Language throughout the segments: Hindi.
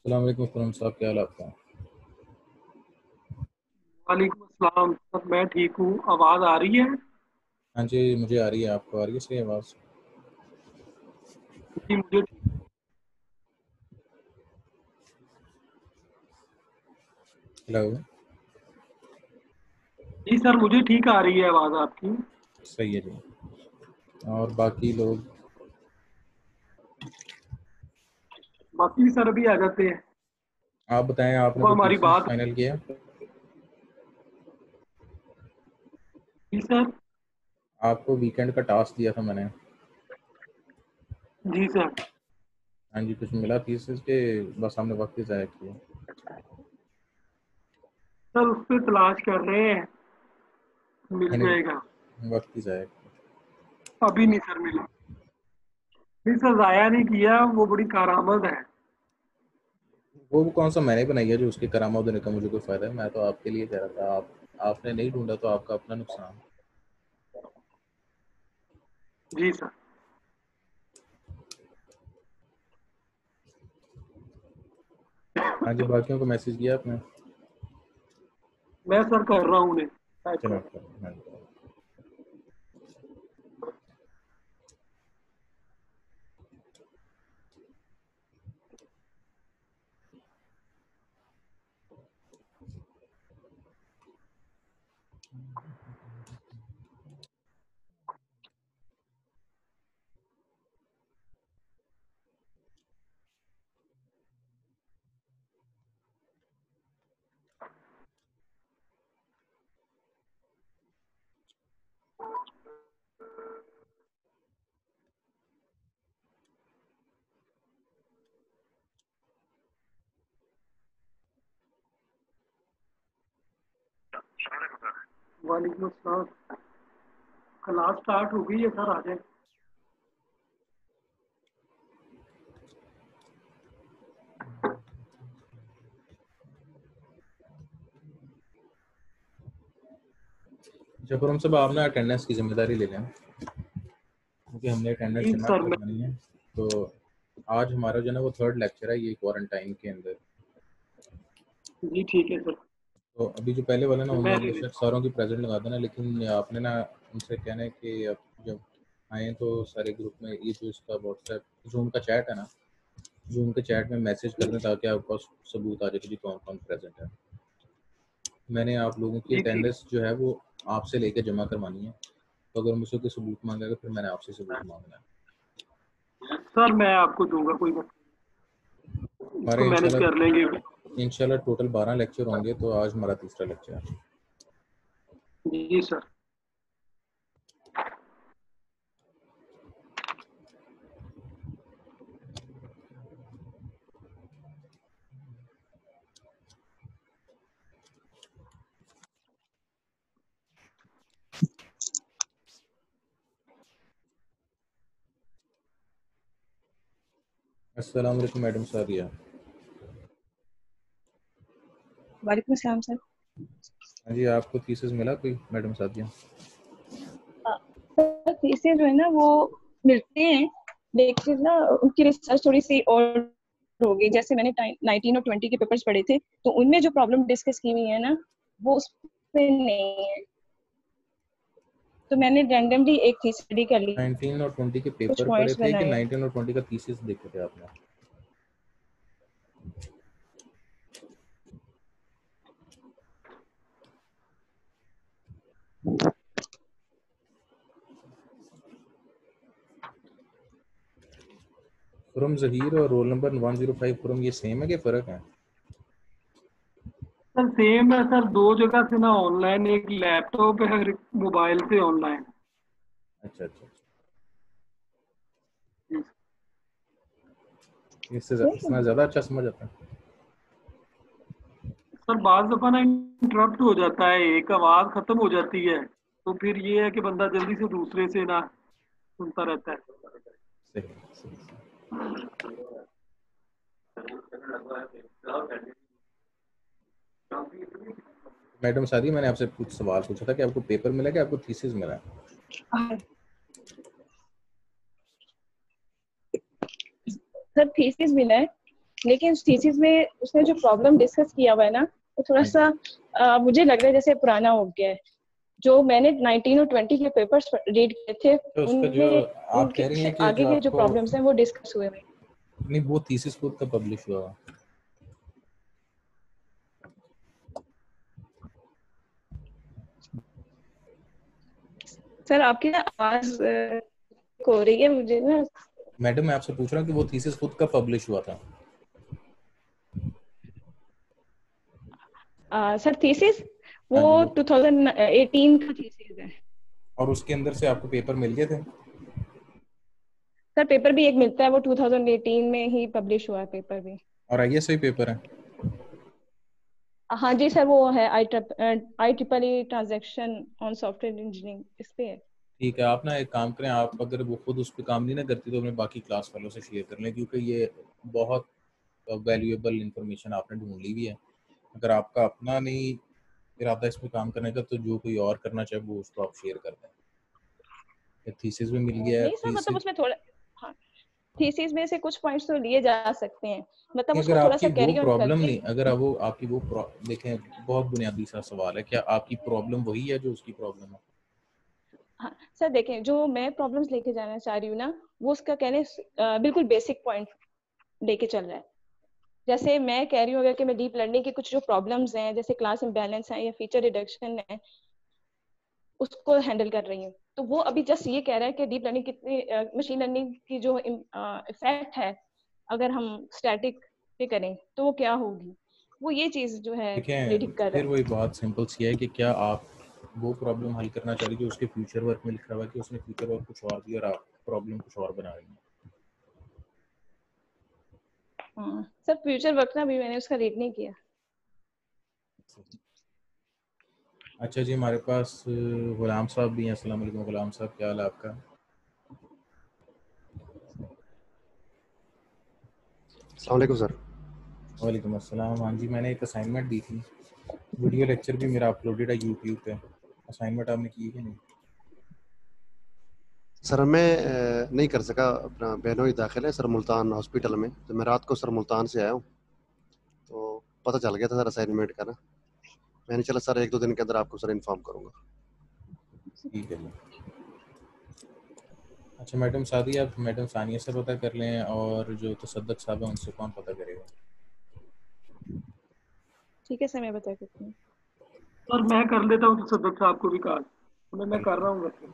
अस्सलाम वालेकुम खुरम साहब, क्या हाल आपका? वालेकुम अस्सलाम सर, मैं ठीक हूँ। आवाज़ आ रही है? हाँ जी, मुझे आ रही है। आपको आ रही है सही आवाज़? जी मुझे हेलो। जी सर, मुझे ठीक आ रही है आवाज़ आपकी। सही है जी। और बाकी लोग? बाकी भी सर अभी आ जाते हैं। आप बताएं, आपने वो कोई हमारी थीसिस बात। फाइनल किया? जी सर। आपको वीकेंड का टास्क दिया था मैंने। जी सर। हाँ जी, कुछ मिला थीसिस के? बस हमने वक्त ही ज़ाया किया। सर उस पर तलाश कर रहे हैं, मिल यानी जाएगा। वक्त ही ज़ाया किया। अभी नहीं सर मिला। नहीं सर, ज़ाया नहीं किया, वो बड़ी कारआमद है। वो कौन सा मैंने बनाई है जो उसके करामत देने का मुझे कोई फ़ायदा है? मैं तो आपके लिए कह रहा था। आपने नहीं ढूंढा तो आपका अपना नुकसान। जी सर। हाँ जी, बाकियों को मैसेज किया आपने? मैं सर कर रहा हूँ उन्हें टाइप चलो कर। अच्छा, हाँ जी। वालेकुम अस्सलाम। क्लास स्टार्ट हो गई है सर, आ जाए। अच्छा खुरम साहब, आप ना अटेंडेंस की जिम्मेदारी ले लें, क्योंकि हमने अटेंडेंस जी जमा सर। मैं करवानी है। तो आज हमारा जो है ना वो थर्ड लेक्चर है ये क्वारंटाइन के अंदर। जी ठीक है सर। तो अभी जो पहले वाला ना मैं उनमें ले बेशक लेता सारों की प्रेजेंट लगा देना, लेकिन आपने ना उनसे कहना है कि अब जब आए तो सारे ग्रुप में ये जो इसका व्हाट्सएप जूम का चैट है ना, जूम के चैट में मैसेज कर दें ताकि आपके पास सबूत आ जाए कि जी कौन कौन प्रेजेंट है। मैंने आप लोगों की हूँ। जी ठीक। अटेंडेंस जो है वो आपसे लेकर जमा करवानी है। तो अगर मुझसे कोई सबूत मांगेगा फिर मैंने आपसे सबूत मांगना है। सर मैं आपको दूंगा, कोई बात नहीं, इसको हमारे मैनेज कर लेंगे। इंशाल्लाह टोटल 12 लेक्चर होंगे, तो आज हमारा तीसरा लेक्चर है। जी सर। अस्सलाम वालेकुम मैडम सादिया। वालेकुम सलाम सर। हाँ जी, आपको थीसिस मिला कोई मैडम सादिया? सर थीसिस जो है ना वो मिलते हैं, लेकिन ना उनकी रिसर्च थोड़ी सी और हो गई। जैसे मैंने 19 और 20 के पेपर्स पढ़े थे, तो उनमें जो प्रॉब्लम डिस्कस की हुई है ना वो उसमें नहीं है, तो मैंने रैंडमली एक थीसिस स्टडी कर ली, 19 और 20 के कुछ पेपर पढ़े पॉइंट्स थे कि बनाए। 19 और 20 का थीसिस देखे थे आपने? फ्रॉम जहीर और रोल नंबर 105 फ्रॉम, ये सेम है कि फर्क है? सर सेम है सर, दो जगह से ना ऑनलाइन, एक लैपटॉप है और एक मोबाइल से ऑनलाइन। अच्छा अच्छा अच्छा। जी इससे इसमें ज़्यादा अच्छा समझ आता है। सर, बाज दफा ना इंटरप्ट हो जाता है, एक आवाज खत्म हो जाती है, तो फिर ये है कि बंदा जल्दी से दूसरे से ना सुनता रहता है। सही सही सही। मैडम सादी, मैंने आपसे कुछ सवाल पूछा था कि आपको पेपर मिला कि आपको थीसिस मिला? सर थीसिस मिला है, लेकिन उस थीसिस में उसने जो प्रॉब्लम डिस्कस किया हुआ है ना वो थोड़ा हाँ जी। सा मुझे लग रहा है जैसे पुराना हो गया है। जो मैंने 19 और 20 के पेपर्स रीड किए थे तो उसका जो उनमें आप उनके कह रही हैं कि आगे जो के जो आपको प्रॉब्लम्स हैं वो डिस्कस हुए हैं। नहीं, वो थीसिस खुद का पब्लिश हुआ? सर आपकी ना आवाज हो रही है मुझे ना। मैडम मैं आपसे पूछ रहा हूँ कि वो थीसिस खुद का पब्लिश हुआ था? सर थीसिस हाँ वो जी, वो 2018 का थीसिस है। और उसके अंदर से आपको पेपर मिल गए थे? सर पेपर भी एक मिलता है, वो 2018 में ही पब्लिश हुआ है पेपर भी। और ISI पेपर है? हाँ जी सर, वो है IEEE transaction on software engineering, इस पे है। ठीक है, आप ना एक काम करें, आप अगर वो खुद उस पर काम नहीं ना करती तो अपने बाकी क्लास वालों से शेयर कर लें, क्योंकि ये बहुत वैल्यूएबल इंफॉर्मेशन आपने ढूंढ ली हुई है। अगर आपका अपना नहीं इरादा इस पे काम करने का, तो जो कोई और करना चाहे वो उसको आप शेयर कर दें। थीसिस भी मिल गया है, नहीं सर, मतलब थीसिस उसमें थोड़ा, हाँ, थीसिस में से कुछ पॉइंट्स तो लिए जा सकते हैं, मतलब अगर उसको थोड़ा आपकी सा वो कैरी ऑन प्रॉब्लम करके। नहीं, अगर वो आपकी वो देखें, बहुत बुनियादी सा सवाल है, क्या आपकी प्रॉब्लम वही है जो उसकी प्रॉब्लम है? हाँ सर देखें, जो मैं प्रॉब्लम्स लेके जाना चाह रही हूँ ना वो उसका कहने बिल्कुल बेसिक पॉइंट लेके चल रहा है। जैसे मैं कह रही हूँ अगर कि मैं डीप लर्निंग के कुछ जो प्रॉब्लम्स हैं जैसे क्लास इम्बैलेंस है या फीचर रिडक्शन है उसको हैंडल कर रही हूँ, तो वो अभी जस्ट ये कह रहा है कि डीप लर्निंग कितनी मशीन लर्निंग की जो इफेक्ट है अगर हम स्टैटिक पे करें तो वो क्या होगी, वो ये चीज जो है देखें, प्रेडिक्ट कर रहा फिर है। वही बात सिंपल सी है कि क्या आप वो प्रॉब्लम हल करना चाह रही है जो उसके फ्यूचर वर्क में लिखा हुआ है, कि उसने फ्यूचर वर्क कुछ और दिया और आप प्रॉब्लम कुछ और बना रही हैं? सर फ्यूचर वर्क ना अभी मैंने उसका रीड नहीं किया। अच्छा जी, हमारे पास गुलाम साहब भी हैं। अस्सलाम वालेकुम गुलाम साहब, क्या हाल है आपका? अस्सलाम वालेकुम सर। वालेकुम अस्सलाम। हाँ जी, मैंने एक असाइनमेंट दी थी, वीडियो लेक्चर भी मेरा अपलोडेड है यूट्यूब पे। असाइनमेंट आपने की कि नहीं? सर मैं नहीं कर सका, अपना बहनोई दाखिल है सर मुल्तान हॉस्पिटल में, तो मैं रात को सर मुल्तान से आया हूँ, तो पता चल गया था सर असाइनमेंट का ना। मैंने चला सर 1-2 दिन के अंदर आपको सर इन्फॉर्म करूँगा। ठीक है जी। अच्छा मैडम सादी, आप मैडम सानिया से पता कर लें, और जो तसद्दुक साहब है उनसे कौन पता करेगा? ठीक है सर, मैं बता सकती हूँ। सर मैं कर लेता हूँ, तो सदक साहब को भी कहा, मैं कर रहा हूँ वैसे।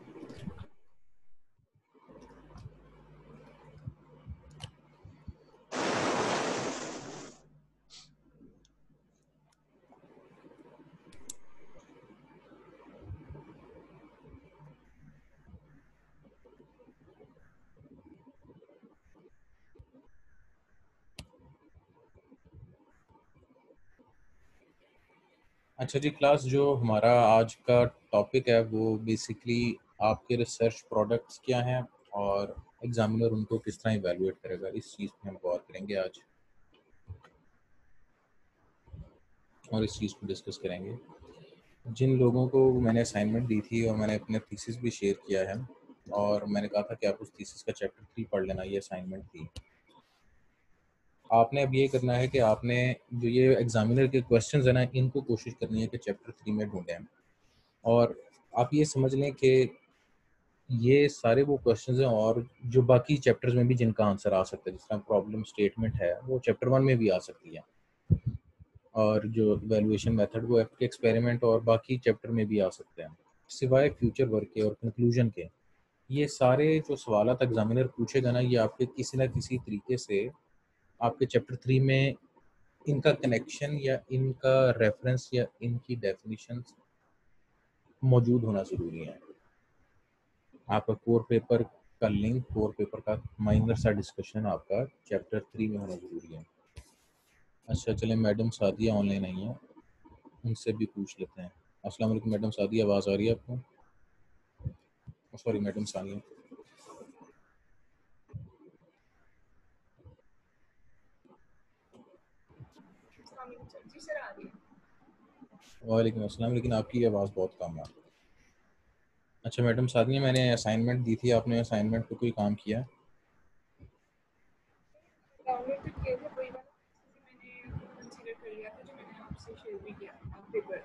अच्छा जी क्लास, जो हमारा आज का टॉपिक है वो बेसिकली आपके रिसर्च प्रोडक्ट्स क्या हैं और एग्जामिनर उनको किस तरह इवैल्यूएट करेगा, इस चीज़ पे हम गौर करेंगे आज और इस चीज़ को डिस्कस करेंगे। जिन लोगों को मैंने असाइनमेंट दी थी और मैंने अपने थीसिस भी शेयर किया है और मैंने कहा था कि आप उस थीसिस का चैप्टर 3 पढ़ लेना, ये असाइनमेंट थी। आपने अब ये करना है कि आपने जो ये एग्जामिनर के क्वेश्चंस हैं ना, इनको कोशिश करनी है कि चैप्टर 3 में ढूंढें। और आप ये समझ लें कि ये सारे वो क्वेश्चंस हैं और जो बाकी चैप्टर्स में भी जिनका आंसर आ सकता है, जिस तरह प्रॉब्लम स्टेटमेंट है वो चैप्टर 1 में भी आ सकती है, और जो वैल्यूएशन मेथड वो एक्सपेरिमेंट और बाकी चैप्टर में भी आ सकते हैं, सिवाय फ्यूचर वर्क के और कंक्लूजन के। ये सारे जो सवाल एग्जामिनर पूछेगा ना, ये आपके किसी ना किसी तरीके से आपके चैप्टर 3 में इनका कनेक्शन या इनका रेफरेंस या इनकी डेफिनेशन मौजूद होना ज़रूरी है। आपका कोर पेपर का लिंक, कोर पेपर का माइनर सा डिस्कशन आपका चैप्टर 3 में होना ज़रूरी है। अच्छा चलें, मैडम सादिया ऑनलाइन नहीं है, उनसे भी पूछ लेते हैं। अस्सलाम वालेकुम मैडम सादिया, आवाज़ आ रही है आपको? Sorry madam Sania. जी सर आ रही है। वालेकुम अस्सलाम, लेकिन आपकी आवाज़ बहुत कम है। अच्छा मैडम सादिया, मैंने असाइनमेंट दी थी, आपने असाइनमेंट पे कोई काम किया? डाउनलोड तो किए थे, वही वाला मैंने कंसीडर कर लिया था जो मैंने आपसे शेयर भी किया था पेपर,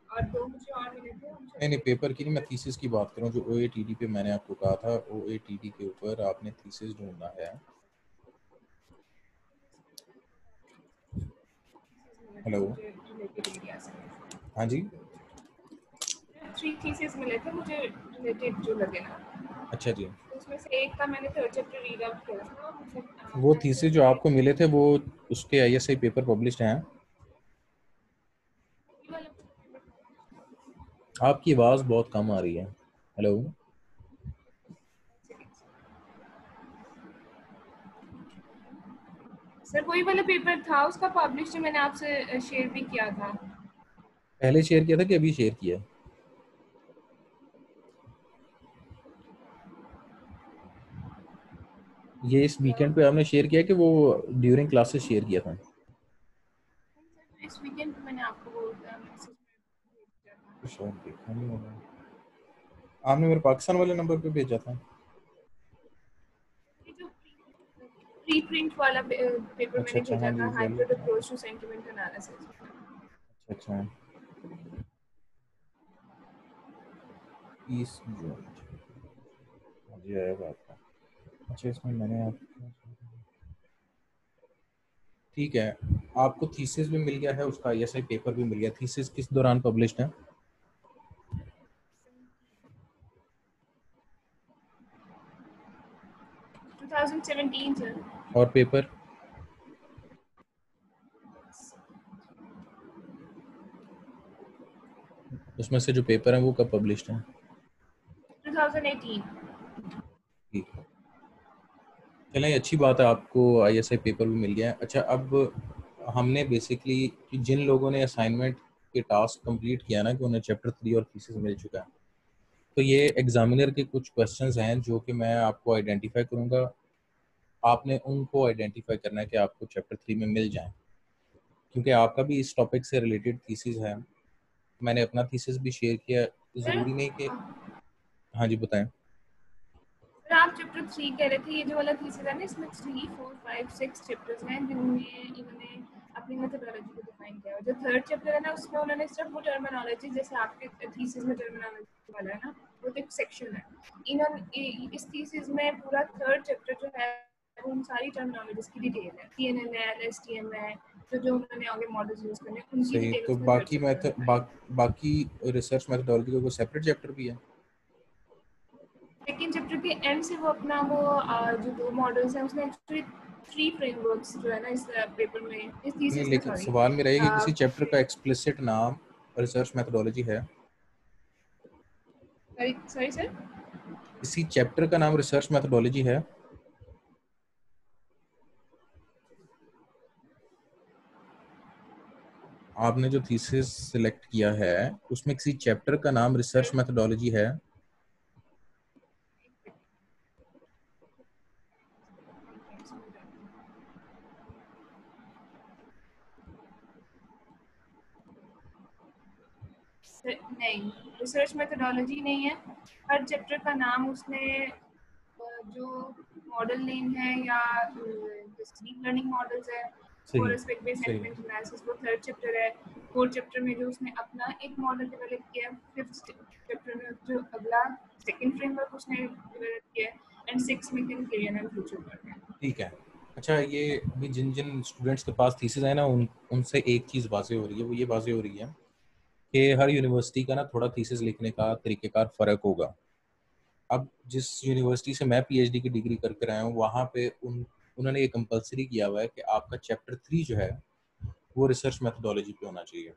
और दो मुझे और मिले थे नहीं पेपर की नहीं, मैं थीसिस की बात कर रहा हूँ। जो OATD पे मैंने आपको कहा था, OATD के ऊपर आपने थीसिस ढूंढना है। हेलो, रिलेटेड एरिया से। हाँ जी। 3 थीसिस मिले थे मुझे रिलेटेड जो लगे ना, अच्छा जी, तो उसमें से एक का मैंने थर्ड चैप्टर रीड आउट किया था मुझे। वो थीसिस जो आपको मिले थे वो उसके ISI पेपर पब्लिश्ड हैं? आपकी आवाज़ बहुत कम आ रही है। हेलो, सर वही वाला पेपर था उसका पब्लिश जो मैंने आपसे शेयर भी किया था। पहले शेयर किया था कि अभी शेयर किया? ये इस वीकेंड पे आपने शेयर किया कि वो ड्यूरिंग क्लासेस शेयर किया था? इस वीकेंड पे मैंने आपको वो मैसेज भेजा था। शायद देखा नहीं होगा, आपने मेरे पाकिस्तान वाले नंबर पे भेजा था। ये जो प्री प्रिंट वाला पेपर अच्छा मैंने अच्छा, भेजा हाँ जी, था, वही। Hybrid approach to sentiment analysis. अच्छा, 30 जून, हाँ जी आया बात का। अच्छा, इसमें मैंने आप, ठीक है, आपको थीसिस भी मिल गया है, उसका ISI पेपर भी मिल गया। थीसिस किस दौरान पब्लिश्ड है? 2017 सर। और पेपर? उसमें से जो पेपर है वो कब पब्लिश्ड है? 2018। ठीक है, चलें अच्छी बात है, आपको ISI पेपर भी मिल गया है। अच्छा, अब हमने बेसिकली जिन लोगों ने असाइनमेंट के टास्क कंप्लीट किया ना, कि उन्हें चैप्टर 3 और थीसिस मिल चुका है, तो ये एग्जामिनर के कुछ क्वेश्चंस हैं जो कि मैं आपको आइडेंटिफाई करूंगा। आपने उनको आइडेंटिफाई करना है कि आपको चैप्टर 3 में मिल जाएं, क्योंकि आपका भी इस टॉपिक से रिलेटेड थीसिस है। मैंने अपना थीसिस भी शेयर किया। सर ज़रूरी नहीं कि, हाँ जी बताएं। सर आप चैप्टर 3 कह रहे थे, ये जो वाला थीसिस है ना इसमें 3, 4, 5, 6 चैप्टर्स हैं जिनमें इन्होंने अपनी मेथोडोलॉजी को डिफाइन किया है। जो थर्ड चैप्टर है ना उसमें उन्होंने सिर्फ वो टर्मिनोलॉजी, जैसे आपके थीसिस में टर्मिनोलॉजी वाला है ना, वो तो एक सेक्शन है। इन्होंने इस थीसिस में पूरा थर्ड चैप्टर जो है वो उन सारी टर्मिनोलॉजीज की डिटेल है। PNN है, LSTM है, जो उन्होंने आगे मॉडल्स यूज करने हैं उनकी सही, डिटेल तो उसमें थर्ड चैप्टर में है। बाकी रिसर्च मेथोडोलॉजी का कोई सेपरेट चैप्टर भी है? सेकेंड चैप्टर के एंड से वो अपना वो जो दो मॉडल्स हैं उसने एक्चुअली 3 फ्रेमवर्क्स जो है ना इस पेपर में, इस नहीं, थीसिस में, लेकिन सॉरी। सवाल मेरा ये कि किसी चैप्टर का एक्सप्लिसिट नाम रिसर्च मेथोडोलॉजी है? Sorry sir. किसी चैप्टर का नाम रिसर्च मेथोडोलॉजी है? आपने जो थीसिस सिलेक्ट किया है उसमें किसी चैप्टर का नाम रिसर्च मेथोडोलॉजी है? नहीं, रिसर्च मेथोडोलॉजी नहीं है। हर चैप्टर का नाम उसने जो मॉडल नेम है या डीप लर्निंग मॉडल्स है, और एस्पेक्ट बेस्ड सही। सेंटिमेंट एनालिसिस वो थर्ड चैप्टर है। फोर्थ चैप्टर में जो उसने अपना एक मॉडल डेवलप किया है, फिफ्थ चैप्टर में जो अगला सेकंड फ्रेमवर्क उसने डेवलप किया है, एंड सिक्स में करियर एंड फ्यूचर वर्क है। ठीक है। अच्छा, ये भी जिन जिन स्टूडेंट्स के पास थीसिस है ना, उनसे एक चीज़ वाज़ेह हो रही है, वो ये वाज़ेह हो रही है कि हर यूनिवर्सिटी का ना थोड़ा थीसिस लिखने का तरीक़ेकार फ़र्क होगा। अब जिस यूनिवर्सिटी से मैं पीएचडी की डिग्री करके आया हूँ, वहाँ पे उन्होंने ये कंपल्सरी किया हुआ है कि आपका चैप्टर 3 जो है वो रिसर्च मेथोडोलॉजी पे होना चाहिए।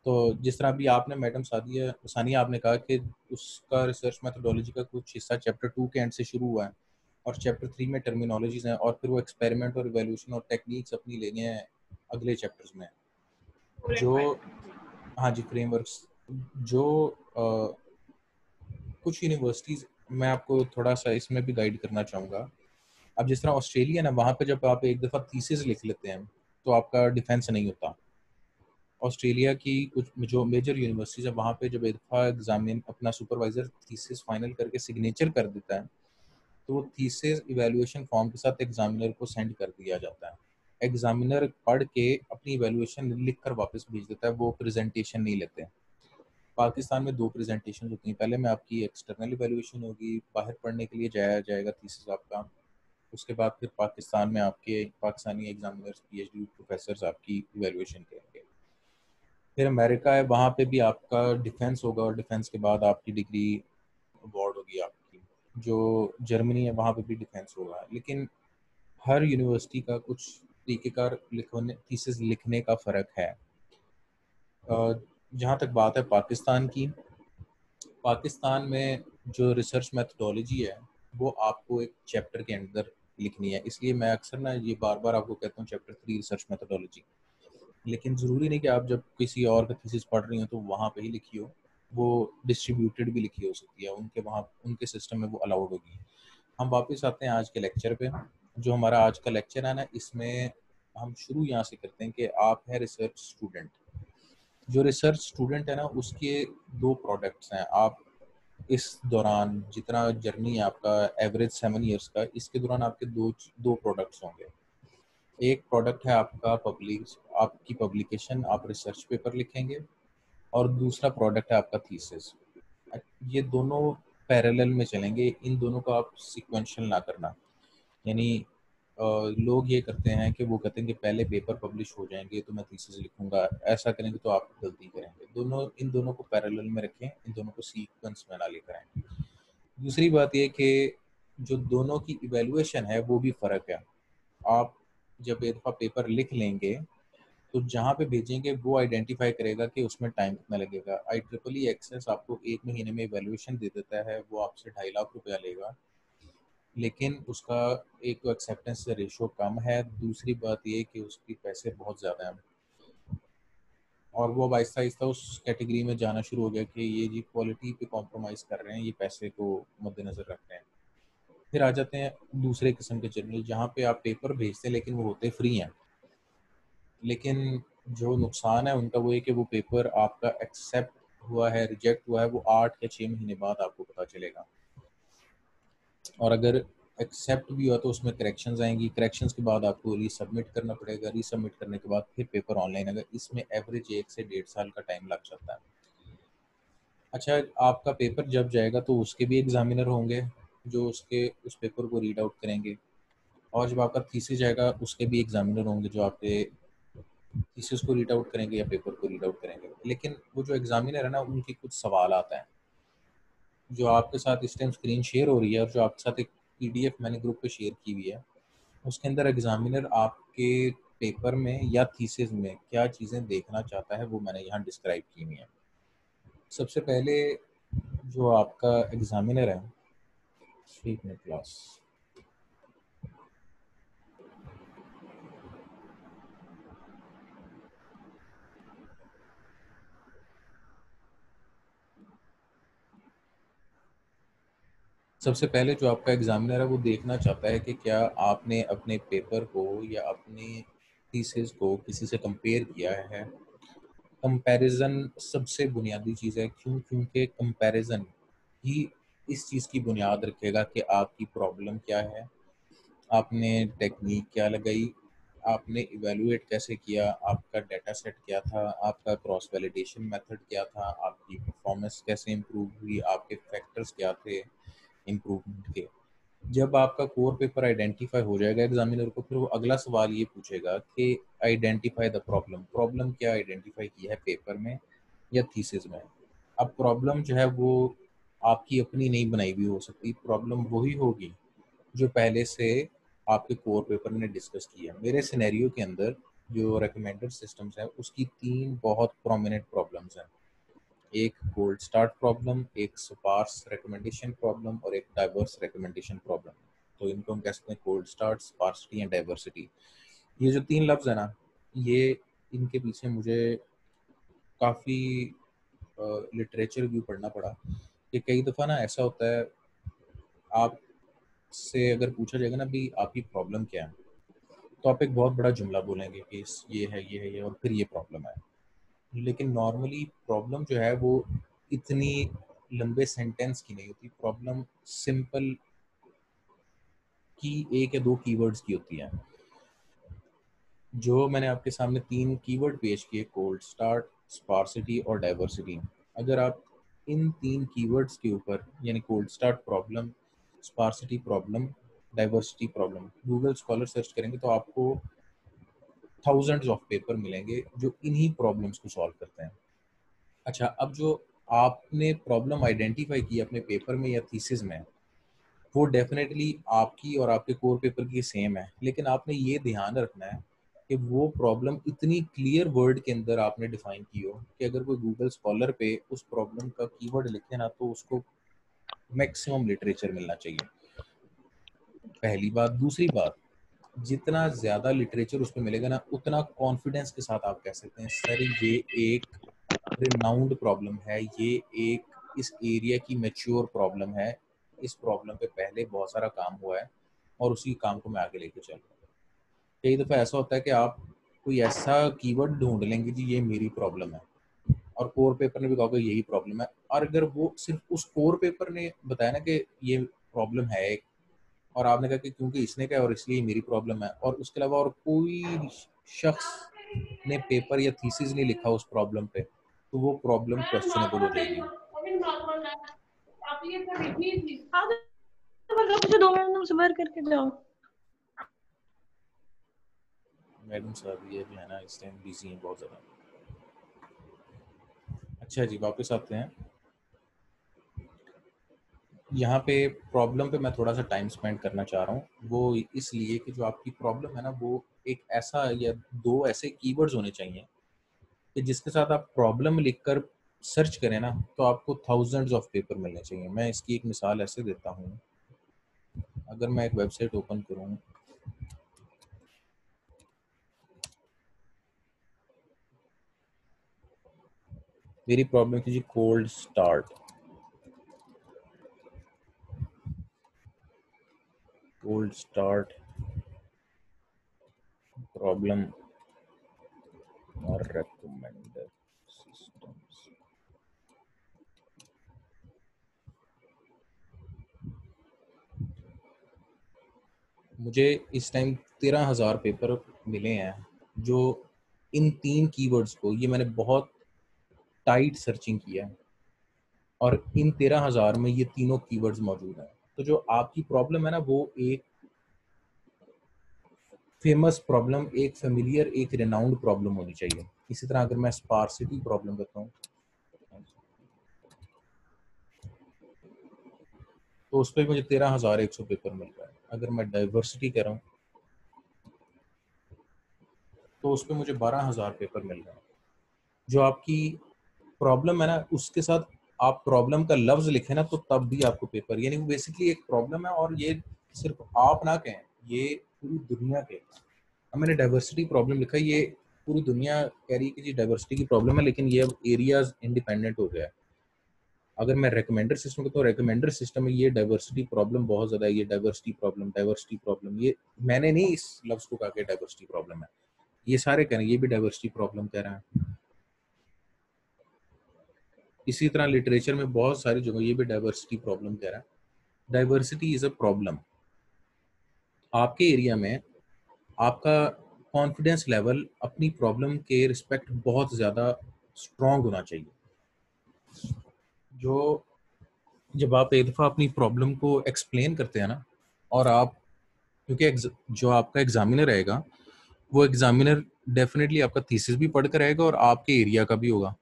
तो जिस तरह अभी आपने मैडम सानिया आपने कहा कि उसका रिसर्च मेथोडोलॉजी का कुछ हिस्सा चैप्टर 2 के एंड से शुरू हुआ है और चैप्टर 3 में टर्मिनोलॉजीज हैं, और फिर वो एक्सपेरिमेंट और इवैल्यूएशन और टेक्निक्स अपनी लेनी है अगले चैप्टर्स में। जो हाँ जी, फ्रेमवर्क्स जो कुछ यूनिवर्सिटीज़, मैं आपको थोड़ा सा इसमें भी गाइड करना चाहूँगा। अब जिस तरह ऑस्ट्रेलिया ना, वहाँ पे जब आप एक दफ़ा थीसिस लिख लेते हैं तो आपका डिफेंस नहीं होता। ऑस्ट्रेलिया की कुछ जो मेजर यूनिवर्सिटीज़ है, वहाँ पे जब एक दफ़ा एग्जामिन अपना सुपरवाइज़र थीसिस फाइनल करके सिग्नेचर कर देता है, तो वो थीसिस इवैल्यूएशन फॉर्म के साथ एग्जामिनर को सेंड कर दिया जाता है। एग्जामिनर पढ़ के अपनी इवैल्यूएशन लिख कर वापस भेज देता है, वो प्रेजेंटेशन नहीं लेते। पाकिस्तान में 2 प्रेजेंटेशन होती हैं। पहले में आपकी एक्सटर्नल इवैल्यूएशन होगी, बाहर पढ़ने के लिए जाया जाएगा थीसिस आपका। उसके बाद फिर पाकिस्तान में आपके पाकिस्तानी एग्जामिनर्स, पीएचडी प्रोफेसर्स आपकी इवैल्यूएशन करेंगे। फिर अमेरिका है, वहाँ पे भी आपका डिफेंस होगा और डिफेंस के बाद आपकी डिग्री अवार्ड होगी आपकी। जो जर्मनी है, वहाँ पे भी डिफेंस होगा। लेकिन हर यूनिवर्सिटी का कुछ तरीक़ेकार लिखने थीसिस लिखने का फ़र्क है। जहाँ तक बात है पाकिस्तान की, पाकिस्तान में जो रिसर्च मेथोडोलॉजी है वो आपको एक चैप्टर के अंदर लिखनी है। इसलिए मैं अक्सर ना ये बार-बार आपको कहता हूँ चैप्टर 3 रिसर्च मेथोडोलॉजी। लेकिन ज़रूरी नहीं कि आप जब किसी और का थीसिस पढ़ रही हो तो वहाँ पे ही लिखी हो, वो डिस्ट्रीब्यूटेड भी लिखी हो सकती है, उनके वहाँ उनके सिस्टम में वो अलाउड होगी। हम वापस आते हैं आज के लेक्चर पे। जो हमारा आज का लेक्चर है ना, इसमें हम शुरू यहाँ से करते हैं कि आप हैं रिसर्च स्टूडेंट। जो रिसर्च स्टूडेंट है ना, उसके 2 प्रोडक्ट्स हैं। आप इस दौरान जितना जर्नी है आपका एवरेज 7 इयर्स का, इसके दौरान आपके दो प्रोडक्ट्स होंगे। एक प्रोडक्ट है आपकी पब्लिकेशन, आप रिसर्च पेपर लिखेंगे, और दूसरा प्रोडक्ट है आपका थीसिस। ये दोनों पैरेलल में चलेंगे, इन दोनों को आप सीक्वेंशियल ना करना। यानी लोग ये करते हैं कि वो कहते हैं कि पहले पेपर पब्लिश हो जाएंगे तो मैं थीसिस लिखूंगा, ऐसा करेंगे तो आप गलती करेंगे। इन दोनों को पैरेलल में रखें, इन दोनों को सीक्वेंस में ना लेकर आएं। दूसरी बात ये कि जो दोनों की इवैल्यूएशन है वो भी फ़र्क है। आप जब एक दफ़ा पेपर लिख लेंगे तो जहाँ पे भेजेंगे वो आइडेंटिफाई करेगा कि उसमें टाइम कितना लगेगा। IEEE एक्सेस आपको 1 महीने में इवैल्यूएशन दे देता है, वो आपसे 2.5 लाख रुपया लेगा, लेकिन उसका एक तो एक्सेप्टेंस रेशो कम है, दूसरी बात ये कि उसके पैसे बहुत ज़्यादा हैं, और वो अब आहिस्ता-आहिस्ता उस कैटेगरी में जाना शुरू हो गया कि ये जी क्वालिटी पे कॉम्प्रोमाइज़ कर रहे हैं, ये पैसे को मद्देनज़र रख रहे हैं। फिर आ जाते हैं दूसरे किस्म के जर्नल, जहाँ पे आप पेपर भेजते हैं लेकिन वो होते फ्री हैं। लेकिन जो नुकसान है उनका वो है कि वो पेपर आपका एक्सेप्ट हुआ है, रिजेक्ट हुआ है, वो 8 या 6 महीने बाद आपको पता चलेगा। और अगर एक्सेप्ट भी हुआ तो उसमें करेक्शंस आएंगी, करेक्शंस के बाद आपको रीसबमिट करना पड़ेगा, रीसबमिट करने के बाद फिर पेपर ऑनलाइन आएगा। इसमें एवरेज 1 से 1.5 साल का टाइम लग जाता है। अच्छा, आपका पेपर जब जाएगा तो उसके भी एग्जामिनर होंगे जो उस पेपर को रीड आउट करेंगे, और जब आपका थीसिस जाएगा उसके भी एग्जामिनर होंगे जो आपके थीसिस को रीड आउट करेंगे या पेपर को रीड आउट करेंगे। लेकिन वो जो एग्जामिनर है ना, उनके कुछ सवाल आता है जो आपके साथ इस टाइम स्क्रीन शेयर हो रही है, और जो आपके साथ एक PDF मैंने ग्रुप पे शेयर की हुई है, उसके अंदर एग्जामिनर आपके पेपर में या थीसिस में क्या चीज़ें देखना चाहता है वो मैंने यहाँ डिस्क्राइब की हुई है। सबसे पहले जो आपका एग्जामिनर है, एक मिनट क्लास, सबसे पहले जो आपका एग्जामिनर है वो देखना चाहता है कि क्या आपने अपने पेपर को या अपने थीसिस को किसी से कंपेयर किया है। कंपैरिजन सबसे बुनियादी चीज़ है, क्योंकि कंपैरिजन ही इस चीज़ की बुनियाद रखेगा कि आपकी प्रॉब्लम क्या है, आपने टेक्निक क्या लगाई, आपने इवेलुएट कैसे किया, आपका डेटा सेट क्या था, आपका क्रॉस वैलिडेशन मेथड क्या था, आपकी परफॉर्मेंस कैसे इम्प्रूव हुई, आपके फैक्टर्स क्या थे इम्प्रूवमेंट के। जब आपका कोर पेपर आइडेंटिफाई हो जाएगा एग्जामिनर को, फिर वो अगला सवाल ये पूछेगा कि आइडेंटिफाई द प्रॉब्लम। प्रॉब्लम क्या आइडेंटिफाई की है पेपर में या थीसिस में। अब प्रॉब्लम जो है वो आपकी अपनी नहीं बनाई हुई हो सकती, प्रॉब्लम वही होगी जो पहले से आपके कोर पेपर ने डिस्कस किया। मेरे सिनेरियो के अंदर जो रिकमेंडेड सिस्टम्स है उसकी 3 बहुत प्रोमिनेंट प्रॉब्लम्स हैं। एक गोल्ड स्टार्ट प्रॉब्लम, एक स्पार्स रिकमेंडेशन प्रॉब्लम और एक डाइवर्स रिकमेंडेशन प्रॉब्लम। तो इनको हम कह सकते हैं गोल्ड स्टार्ट, स्पार्सिटी एंड डाइवर्सिटी। ये जो 3 लफ्ज़ है ना, ये इनके पीछे मुझे काफ़ी लिटरेचर रिव्यू पढ़ना पड़ा कि कई दफ़ा ना ऐसा होता है, आपसे अगर पूछा जाएगा ना भी आपकी प्रॉब्लम क्या है, तो आप एक बहुत बड़ा जुमला बोलेंगे कि ये है ये है ये, और फिर ये प्रॉब्लम है। लेकिन नॉर्मली प्रॉब्लम जो है वो इतनी लंबे सेंटेंस की नहीं होती। प्रॉब्लम सिंपल की 1 या 2 कीवर्ड्स की होती है। जो मैंने आपके सामने 3 कीवर्ड पेश किए, कोल्ड स्टार्ट, स्पार्सिटी और डाइवर्सिटी, अगर आप इन 3 कीवर्ड्स के ऊपर यानी cold start problem, sparsity problem, diversity problem Google Scholar search करेंगे तो आपको थाउजेंड्स ऑफ पेपर मिलेंगे जो इन्हीं प्रॉब्लम्स को सॉल्व करते हैं। अच्छा, अब जो आपने प्रॉब्लम आइडेंटिफाई की अपने पेपर में या थीसिस में, वो डेफिनेटली आपकी और आपके कोर पेपर की सेम है, लेकिन आपने ये ध्यान रखना है कि वो प्रॉब्लम इतनी क्लियर वर्ड के अंदर आपने डिफाइन की हो कि अगर कोई गूगल स्कॉलर पे उस प्रॉब्लम का कीवर्ड लिखे ना तो उसको मैक्सिमम लिटरेचर मिलना चाहिए। पहली बात। दूसरी बात, जितना ज़्यादा लिटरेचर उस पर मिलेगा ना, उतना कॉन्फिडेंस के साथ आप कह सकते हैं सर ये एक रिनाउंड प्रॉब्लम है, ये एक इस एरिया की मैच्योर प्रॉब्लम है, इस प्रॉब्लम पे पहले बहुत सारा काम हुआ है और उसी काम को मैं आगे लेके चल रहा हूँ। कई दफ़ा ऐसा होता है कि आप कोई ऐसा कीवर्ड ढूंढ लेंगे जी ये मेरी प्रॉब्लम है, और कोर पेपर ने भी कहा कि यही प्रॉब्लम है, और अगर वो सिर्फ उस कोर पेपर ने बताया ना कि ये प्रॉब्लम है एक, और आपने कहा कि क्योंकि इसने कहा और इसलिए मेरी प्रॉब्लम है, और उसके अलावा और कोई शख्स ने पेपर या थीसिस नहीं लिखा उस प्रॉब्लम पे, तो वो प्रॉब्लम क्वेश्चनेबल हो जाएगी। हाँ, तो मुझे 2 मिनट में सबर करके जाओ। मैडम साहब ये जो है ना इस टाइम बिजी हैं बहुत ज़्यादा। अच्छा जी, वापस आते हैं। यहाँ पे प्रॉब्लम पे मैं थोड़ा सा टाइम स्पेंड करना चाह रहा हूँ, वो इसलिए कि जो आपकी प्रॉब्लम है ना वो एक ऐसा या 2 ऐसे कीवर्ड्स होने चाहिए कि जिसके साथ आप प्रॉब्लम लिखकर सर्च करें ना तो आपको थाउजेंड्स ऑफ पेपर मिलने चाहिए। मैं इसकी एक मिसाल ऐसे देता हूँ, अगर मैं एक वेबसाइट ओपन करूँ, मेरी प्रॉब्लम थी जी cold start, cold start problem और रेकमेंडेड सिस्टम्स। मुझे इस टाइम 13,000 पेपर मिले हैं जो इन 3 कीवर्ड्स को, ये मैंने बहुत टाइट सर्चिंग किया है और इन 13,000 में ये तीनों कीवर्ड्स मौजूद हैं। तो जो आपकी प्रॉब्लम है ना वो एक फेमस प्रॉब्लम, एक फेमिलियर, एक रेनाउंड प्रॉब्लम होनी चाहिए। इसी तरह अगर मैं स्पार्सिटी प्रॉब्लम करता हूँ तो उस पर मुझे 13,100 पेपर मिल रहा है। अगर मैं डाइवर्सिटी कह रहा हूँ तो उस पर मुझे 12,000 पेपर मिल रहा है। जो आपकी प्रॉब्लम है ना उसके साथ आप प्रॉब्लम का लफ्ज लिखे ना तो तब भी आपको पेपर, यानी वो बेसिकली एक प्रॉब्लम है, और ये सिर्फ आप ना कहें, ये पूरी दुनिया के। अब मैंने डाइवर्सिटी प्रॉब्लम लिखा, ये पूरी दुनिया कह रही है कि जी डाइवर्सिटी की प्रॉब्लम है, लेकिन ये अब एरियाज इंडिपेंडेंट हो गया है। अगर मैं रिकमेंडर सिस्टम कहता हूँ, रिकमेंडर सिस्टम में ये डाइवर्सिटी प्रॉब्लम बहुत ज़्यादा है, ये डाइवर्सिटी प्रॉब्लम, ये मैंने नहीं इस लफ्ज़ को कहा कि डाइवर्सिटी प्रॉब्लम है, ये सारे कह रहे हैं ये भी डाइवर्सिटी प्रॉब्लम कह रहे हैं। इसी तरह लिटरेचर में बहुत सारी जगह ये भी डाइवर्सिटी प्रॉब्लम कह रहा है। Diversity is a problem. आपके एरिया में आपका कॉन्फिडेंस लेवल अपनी प्रॉब्लम के रिस्पेक्ट बहुत ज़्यादा स्ट्रॉन्ग होना चाहिए। जो जब आप एक दफ़ा अपनी प्रॉब्लम को एक्सप्लेन करते हैं ना, और आप क्योंकि जो आपका एग्जामिनर रहेगा वो एग्जामिनर डेफिनेटली आपका थीसिस भी पढ़ कर आएगा और आपके एरिया का भी होगा,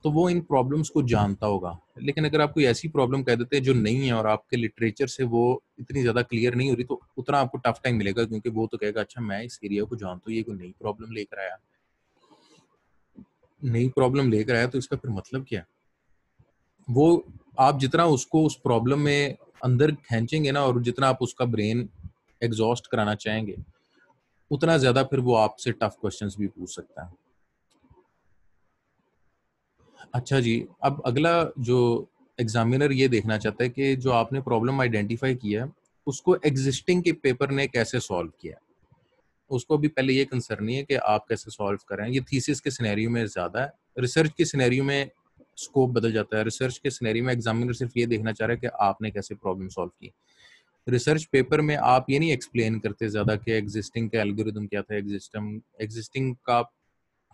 तो वो इन प्रॉब्लम्स को जानता होगा। लेकिन अगर आप कोई ऐसी प्रॉब्लम कह देते हैं जो नहीं है और आपके लिटरेचर से वो इतनी ज़्यादा क्लियर नहीं हो रही, तो उतना आपको टफ टाइम मिलेगा, क्योंकि वो तो कहेगा अच्छा मैं इस एरिया को जानता हूँ, ये कोई नई प्रॉब्लम लेकर आया, तो इसका फिर मतलब क्या है। वो आप जितना उसको उस प्रॉब्लम में अंदर खींचेंगे ना, और जितना आप उसका ब्रेन एग्जॉस्ट कराना चाहेंगे, उतना ज़्यादा फिर वो आपसे टफ क्वेश्चंस भी पूछ सकता है। अच्छा जी, अब अगला जो एग्जामिनर ये देखना चाहता है कि जो आपने प्रॉब्लम आइडेंटिफाई किया है उसको एग्जिस्टिंग के पेपर ने कैसे सॉल्व किया है। उसको भी पहले ये कंसर्न नहीं है कि आप कैसे सॉल्व कर रहे हैं। ये थीसिस के सिनेरियो में ज़्यादा है, रिसर्च के सिनेरियो में स्कोप बदल जाता है। रिसर्च के सिनेरियो में एग्जामिनर सिर्फ ये देखना चाह रहा है कि आपने कैसे प्रॉब्लम सॉल्व की। रिसर्च पेपर में आप ये नहीं एक्सप्लेन करते ज़्यादा कि एग्जिस्टिंग का एल्गोरिदम क्या था। एग्जिस्टिंग का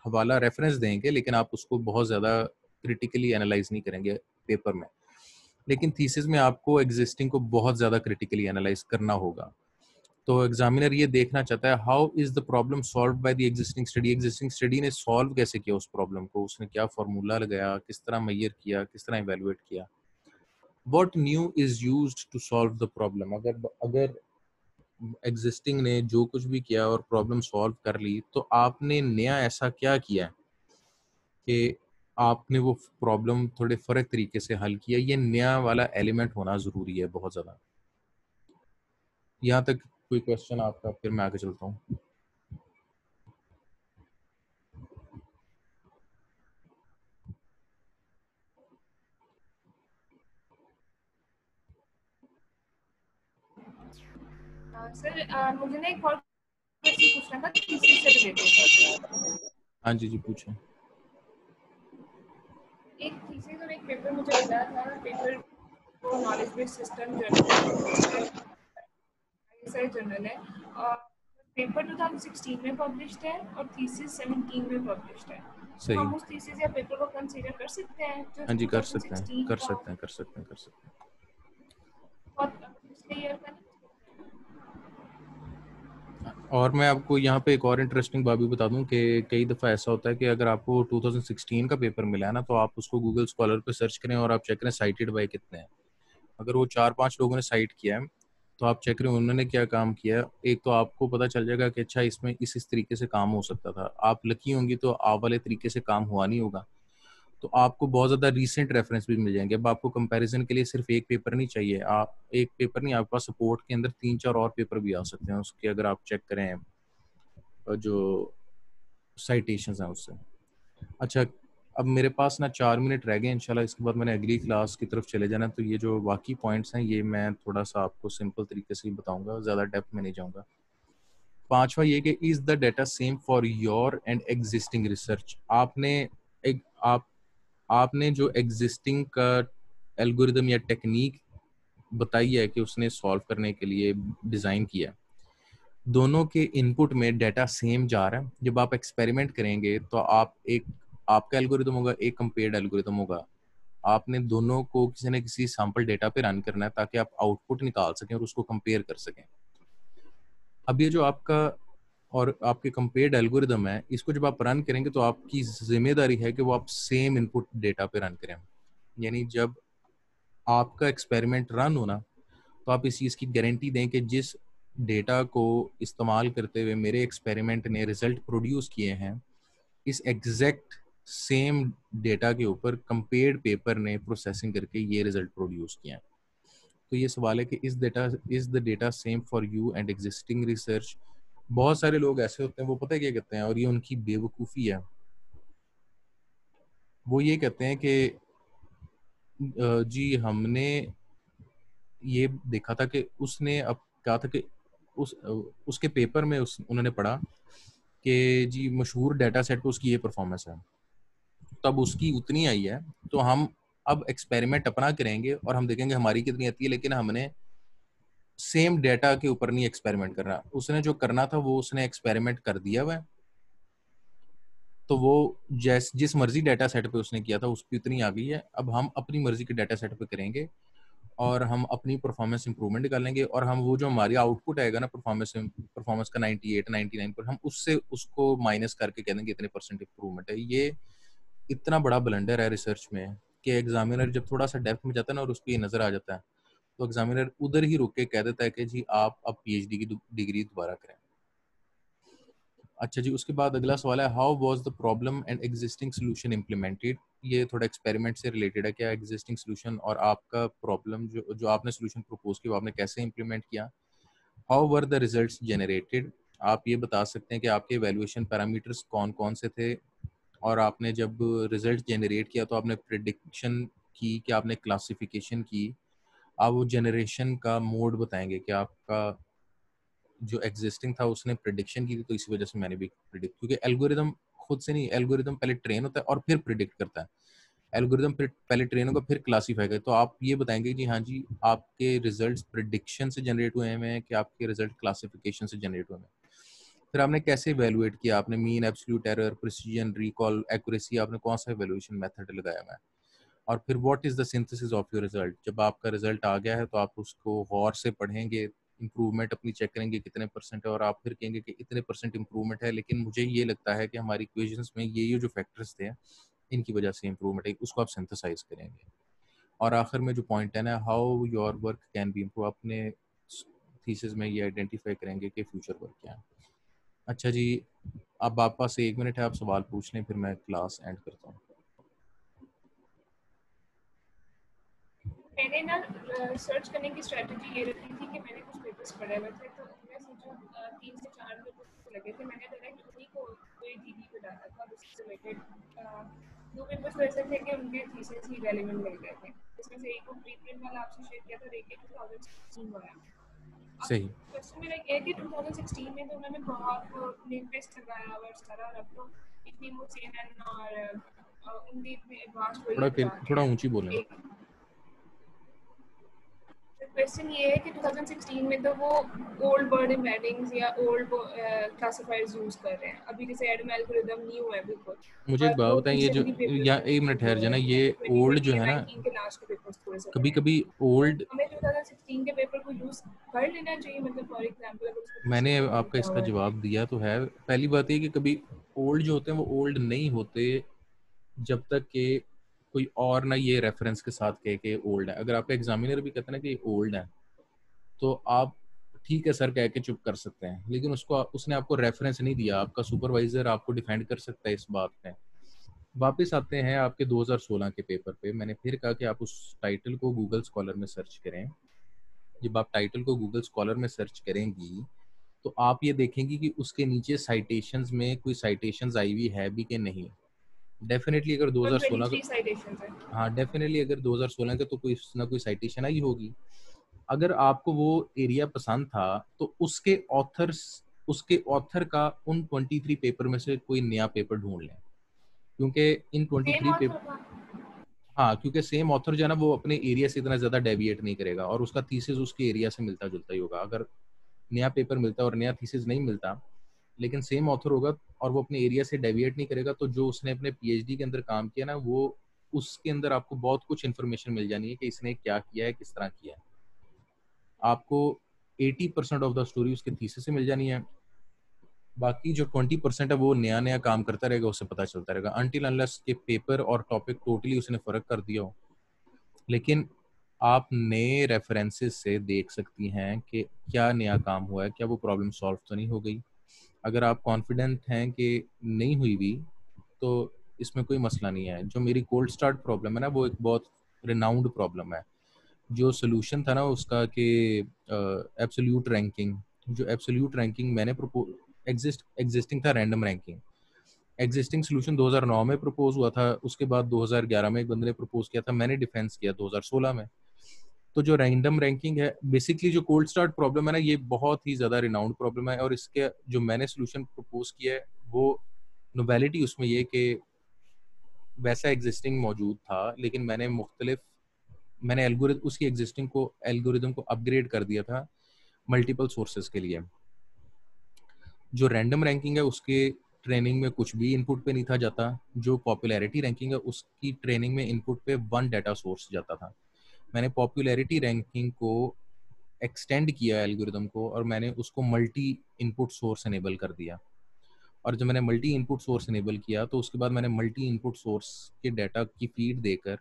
हवाला रेफरेंस देंगे, लेकिन आप उसको बहुत ज़्यादा क्रिटिकली एनालाइज नहीं करेंगे पेपर में। लेकिन थीसिस में आपको एग्जिस्टिंग को बहुत ज़्यादा क्रिटिकली एनालाइज करना होगा। तो एग्जामिनर ये देखना चाहता है how is the problem solve by the existing study. Existing study ने सॉल्व कैसे किया उस प्रॉब्लम को, उसने क्या फार्मूला लगाया, किस तरह मेजर किया, किस तरह इवेलुएट किया। What new is used to solve the problem. अगर एग्जिस्टिंग ने जो कुछ भी किया और प्रॉब्लम सॉल्व कर ली, तो आपने नया ऐसा क्या किया कि आपने वो प्रॉब्लम थोड़े फ़र्क तरीके से हल किया। ये नया वाला एलिमेंट होना ज़रूरी है बहुत ज़्यादा। यहाँ तक कोई क्वेश्चन आपका, फिर मैं आगे चलता हूँ। सर मुझे ना एक और क्वेश्चन पूछना था थीसिस से रिलेटेड। हाँ जी जी पूछें। एक थीसिस और एक पेपर मुझे मिला था। पेपर को नॉलेज बेस्ड सिस्टम जर्नल है और पेपर 2016 में पब्लिश्ड है और थीसिस 17 में पब्लिश्ड है। तो सही। हम उस थीसिस या पेपर को कंसीडर कर सकते हैं जो हाँ जी कर सकते 2016 हैं, कर का सकते हैं, कर सकते हैं, कर सकते हैं। और पिछले ईयर का नहीं। और मैं आपको यहाँ पे एक और इंटरेस्टिंग बात भी बता दूं कि कई दफ़ा ऐसा होता है कि अगर आपको 2016 का पेपर मिला है ना, तो आप उसको गूगल स्कॉलर पे सर्च करें और आप चेक करें साइटेड बाय कितने हैं। अगर वो 4-5 लोगों ने साइट किया है, तो आप चेक करें उन्होंने क्या काम किया। एक तो आपको पता चल जाएगा कि अच्छा इसमें इस तरीके से काम हो सकता था। आप लकी होंगी तो आप वाले तरीके से काम हुआ नहीं होगा, तो आपको बहुत ज़्यादा रीसेंट रेफरेंस भी मिल जाएंगे। अब आपको कंपैरिजन के लिए सिर्फ एक पेपर नहीं चाहिए, आप एक पेपर नहीं, आपके पास सपोर्ट के अंदर 3-4 और पेपर भी आ सकते हैं उसके, अगर आप चेक करें जो साइटेशंस हैं उससे। अच्छा, अब मेरे पास ना 4 मिनट रह गए इंशाल्लाह, इसके बाद मैंने अगली क्लास की तरफ चले जाना। तो ये जो बाकी पॉइंट्स हैं ये मैं थोड़ा सा आपको सिंपल तरीके से ही बताऊंगा, ज़्यादा डेप्थ में नहीं जाऊंगा। पांचवा ये कि is the data same for your and existing research. आपने जो एग्जिस्टिंग का एल्गोरिदम या टेक्निक बताई है कि उसने सॉल्व करने के लिए डिज़ाइन किया, दोनों के इनपुट में डाटा सेम जा रहा है। जब आप एक्सपेरिमेंट करेंगे तो आपका एल्गोरिदम होगा, एक कंपेयर्ड एल्गोरिदम होगा। आपने दोनों को किसी न किसी सैंपल डेटा पे रन करना है ताकि आप आउटपुट निकाल सकें और उसको कंपेयर कर सकें। अब ये जो आपका और आपके कंपेयर्ड एल्गोरिदम है, इसको जब आप रन करेंगे तो आपकी जिम्मेदारी है कि वो आप सेम इनपुट डेटा पे रन करें। यानी जब आपका एक्सपेरिमेंट रन होना, तो आप इस चीज़ की गारंटी दें कि जिस डेटा को इस्तेमाल करते हुए मेरे एक्सपेरिमेंट ने रिजल्ट प्रोड्यूस किए हैं, इस एग्जैक्ट सेम डेटा के ऊपर कंपेयर्ड पेपर ने प्रोसेसिंग करके ये रिजल्ट प्रोड्यूस किया है। तो ये सवाल है कि is the data same for you and existing research. बहुत सारे लोग ऐसे होते हैं, वो पता है क्या कहते हैं, और ये उनकी बेवकूफ़ी है। वो ये कहते हैं कि जी हमने ये देखा था कि उसने अब कहा था कि उसके पेपर में उन्होंने पढ़ा कि जी मशहूर डेटा सेट पे उसकी ये परफॉर्मेंस है, तब उसकी उतनी आई है, तो हम अब एक्सपेरिमेंट अपना करेंगे और हम देखेंगे हमारी कितनी आती है, लेकिन हमने सेम डेटा के ऊपर नहीं एक्सपेरिमेंट करना। उसने जो करना था वो उसने एक्सपेरिमेंट कर दिया हुआ है, तो वो जिस मर्जी डेटा सेट पे उसने किया था उसकी उतनी आ गई है। अब हम अपनी मर्जी के डेटा सेट पे करेंगे और हम अपनी परफॉर्मेंस इंप्रूवमेंट निकाल लेंगे, और हम वो जो हमारी आउटपुट आएगा ना परफॉर्मेंस का 98 99 पर, हम उससे उसको माइनस करके कह देंगे इतने परसेंट इंप्रूवमेंट है। ये इतना बड़ा ब्लंडर है रिसर्च में कि एग्जामिनर जब थोड़ा सा डेप्थ में जाता है ना और उसको ये नजर आ जाता है, तो एग्जामिनर उधर ही रुक के कह देता है कि जी आप अब पीएचडी की डिग्री दोबारा करें। अच्छा जी, उसके बाद अगला सवाल है, how was the problem and existing solution implemented. ये थोड़ा एक्सपेरिमेंट से रिलेटेड है, क्या एग्जिस्टिंग सोल्यूशन और आपका प्रॉब्लम जो आपने सोल्यूशन प्रपोज किया वो आपने कैसे इम्प्लीमेंट किया। How were the results generated, आप ये बता सकते हैं कि आपके वैल्यूएशन पैरामीटर्स कौन कौन से थे, और आपने जब रिजल्ट जनरेट किया तो आपने प्रिडिक्शन की कि आपने क्लासिफिकेशन की। आप वो जनरेशन का मोड बताएंगे कि आपका जो एग्जिस्टिंग था उसने प्रिडिक्शन की थी तो इसी वजह से मैंने भी प्रिडिक्ट, क्योंकि एल्गोरिदम खुद से नहीं, एल्गोरिदम पहले ट्रेन होता है और फिर प्रिडिक्ट करता है। एल्गोरिदम पहले ट्रेन होगा फिर क्लासीफाई करेगा। तो आप ये बताएंगे जी हाँ जी आपके रिजल्ट्स प्रिडिक्शन से जनरेट हुए हैं कि आपके रिजल्ट क्लासिफिकेशन से जनरेट हुए हैं। फिर आपने कैसे इवेलुएट किया, आपने mean, absolute error, precision, recall, accuracy, आपने कौन सा इवेलुएशन मेथड लगाया हुआ है। और फिर what is the synthesis of your result, जब आपका रिजल्ट आ गया है तो आप उसको गौर से पढ़ेंगे, इंप्रूवमेंट अपनी चेक करेंगे कितने परसेंट है, और आप फिर कहेंगे कि इतने परसेंट इंप्रूवमेंट है, लेकिन मुझे ये लगता है कि हमारी इक्वेशंस में ये जो फैक्टर्स थे इनकी वजह से इंप्रूवमेंट है, उसको आप सिंथेसाइज करेंगे। और आखिर में जो पॉइंट है ना, how your work can be improve, अपने थीसिस में ये आइडेंटिफाई करेंगे कि फ्यूचर वर्क क्या है। अच्छा जी, अब आप पास 1 मिनट है, आप सवाल पूछ लें फिर मैं क्लास एंड करता हूँ। मैंने ना सर्च करने की स्ट्रेटजी ये रखी थी कि मैंने कुछ पेपर्स पढ़े हुए थे, तो उनमें से जो 3 से 4 पेपर्स लगे थे मैंने डायरेक्ट उन्हीं को कोई दीदी को डाला था। उससे रिलेटेड 2 पेपर्स ऐसे थे कि उनके थीसिस ही रेलेवेंट मिल गए थे। इसमें से एक को प्रीप्रिंट वाला आपसे शेयर किया था और एक 2016 वाला। सही। क्वेश्चन मेरा ये है कि 2016 में तो उन्होंने बहुत नेम पेस्ट लगाया और सारा रखो इतनी वो CNN और उनकी इतने एडवांस वही थोड़ा ऊंची बोलें। क्वेश्चन ये है कि 2016 में तो वो ओल्ड बर्ड एम्बेडिंग्स या ओल्ड क्लासिफायर्स यूज कर रहे हैं। अभी जैसे एडम एल्गोरिदम न्यू है बिल्कुल, मुझे एक बात बताएं, ये जो या 1 मिनट ठहर जाना, ये ओल्ड जो है ना, 2019 के लास्ट के पेपर्स थोड़े से कभी कभी ओल्ड, हमें 2016 के पेपर को यूज कर लेना चाहिए। मतलब फॉर एग्जांपल अगर उसको मैंने आपका इसका जवाब दिया तो है। पहली बात ये कि कभी ओल्ड जो होते हैं वो ओल्ड नहीं होते जब तक कि कोई और ना ये रेफरेंस के साथ कहे कि ओल्ड है। अगर आपका एग्जामिनर भी कहता है ना कि ओल्ड है तो आप ठीक है सर कह के चुप कर सकते हैं, लेकिन उसने आपको रेफरेंस नहीं दिया। आपका सुपरवाइजर आपको डिफेंड कर सकता है इस बात पे। वापस आते हैं आपके 2016 के पेपर पे। मैंने फिर कहा कि आप उस टाइटल को गूगल स्कॉलर में सर्च करें। जब आप टाइटल को गूगल स्कॉलर में सर्च करेंगी तो आप ये देखेंगी कि उसके नीचे साइटेशंस में कोई साइटेशंस आई हुई है भी कि नहीं। डेफिनेटली अगर 2016 का, हाँ डेफिनेटली अगर 2016 का तो कोई ना कोई साइटेशन आई होगी। अगर आपको वो एरिया पसंद था तो उसके ऑथर का उन 23 पेपर में से कोई नया पेपर ढूंढ लें, क्योंकि इन 23 पेपर, हाँ क्योंकि सेम ऑथर जो है ना वो अपने एरिया से इतना ज़्यादा डेविएट नहीं करेगा और उसका थीसिस उसके एरिया से मिलता जुलता ही होगा। अगर नया पेपर मिलता है और नया थीसिस नहीं मिलता लेकिन सेम ऑथर होगा और वो अपने एरिया से डेविएट नहीं करेगा, तो जो उसने अपने पीएचडी के अंदर काम किया ना वो उसके अंदर आपको बहुत कुछ इन्फॉर्मेशन मिल जानी है कि इसने क्या किया है, किस तरह किया है। आपको 80% ऑफ द स्टोरी उसके थीसिस से मिल जानी है, बाकी जो 20% है वो नया नया काम करता रहेगा, उससे पता चलता रहेगा अनटिल अनलेस के पेपर और टॉपिक टोटली उसने फ़र्क कर दिया हो। लेकिन आप नए रेफरेंसेस से देख सकती हैं कि क्या नया काम हुआ है, क्या वो प्रॉब्लम सॉल्व तो नहीं हो गई। अगर आप कॉन्फिडेंट हैं कि नहीं हुई भी तो इसमें कोई मसला नहीं है। जो मेरी कोल्ड स्टार्ट प्रॉब्लम है ना वो एक बहुत रिनाउंड प्रॉब्लम है। जो सोल्यूशन था ना उसका कि एब्सोल्यूट रैंकिंग, जो एब्सोल्यूट रैंकिंग मैंने एग्जिस्टिंग था रैंडम रैंकिंग, एग्जिस्टिंग सोल्यूशन 2009 में प्रपोज हुआ था, उसके बाद 2011 में एक बंदे ने प्रपोज किया था, मैंने डिफेंस किया 2016 में। तो जो रैंडम रैंकिंग है, बेसिकली जो कोल्ड स्टार्ट प्रॉब्लम है ना, ये बहुत ही ज़्यादा रिनाउंड प्रॉब्लम है, और इसके जो मैंने सोल्यूशन प्रपोज किया है वो नोवेलिटी उसमें ये कि वैसा एग्जिस्टिंग मौजूद था, लेकिन मैंने उसकी एग्जिस्टिंग को एल्गोरिदम को अपग्रेड कर दिया था मल्टीपल सोर्सेज के लिए। जो रैंडम रैंकिंग है उसके ट्रेनिंग में कुछ भी इनपुट पे नहीं था जाता, जो पॉपुलैरिटी रैंकिंग है उसकी ट्रेनिंग में इनपुट पे 1 डाटा सोर्स जाता था। मैंने पॉपुलैरिटी रैंकिंग को एक्सटेंड किया एल्गोरिदम को, और मैंने उसको मल्टी इनपुट सोर्स इनेबल कर दिया। और जब मैंने मल्टी इनपुट सोर्स इनेबल किया तो उसके बाद मैंने मल्टी इनपुट सोर्स के डाटा की फीड देकर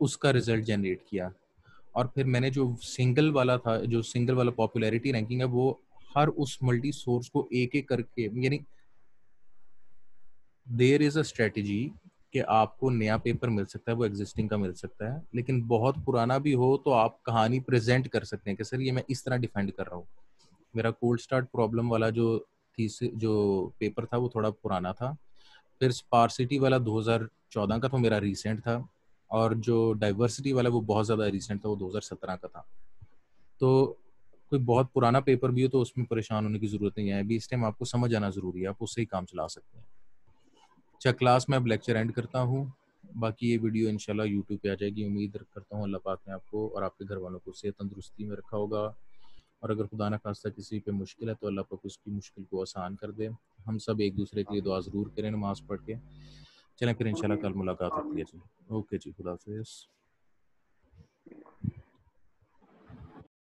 उसका रिजल्ट जनरेट किया। और फिर मैंने जो सिंगल वाला पॉपुलैरिटी रैंकिंग है, वो हर उस मल्टी सोर्स को एक एक करके, यानी देयर इज अ स्ट्रेटजी कि आपको नया पेपर मिल सकता है, वो एग्जिस्टिंग का मिल सकता है, लेकिन बहुत पुराना भी हो तो आप कहानी प्रेजेंट कर सकते हैं कि सर ये मैं इस तरह डिफेंड कर रहा हूँ। मेरा कोल्ड स्टार्ट प्रॉब्लम वाला जो पेपर था वो थोड़ा पुराना था। फिर स्पार्सिटी वाला 2014 का तो मेरा रिसेंट था, और जो डाइवर्सिटी वाला वो बहुत ज़्यादा रिसेंट था, वो 2017 का था। तो कोई बहुत पुराना पेपर भी हो तो उसमें परेशान होने की ज़रूरत नहीं है, अभी इस टाइम आपको समझ आना ज़रूरी है, आप उससे ही काम चला सकते हैं। अच्छा, क्लास में अब लेक्चर एंड करता हूँ, बाकी ये वीडियो इंशाल्लाह यूट्यूब पे आ जाएगी। उम्मीद करता हूँ अल्लाह पाक ने आपको और आपके घर वालों को सेहत तंदुरुस्ती में रखा होगा, और अगर खुदा न खास्ता किसी पे मुश्किल है तो अल्लाह पाक उसकी मुश्किल को आसान कर दे। हम सब एक दूसरे के लिए दुआ ज़रूर करें नमाज़ पढ़ के। चलें फिर इंशाल्लाह कल मुलाकात होती है जी। ओके जी, खुदा हाफिज़।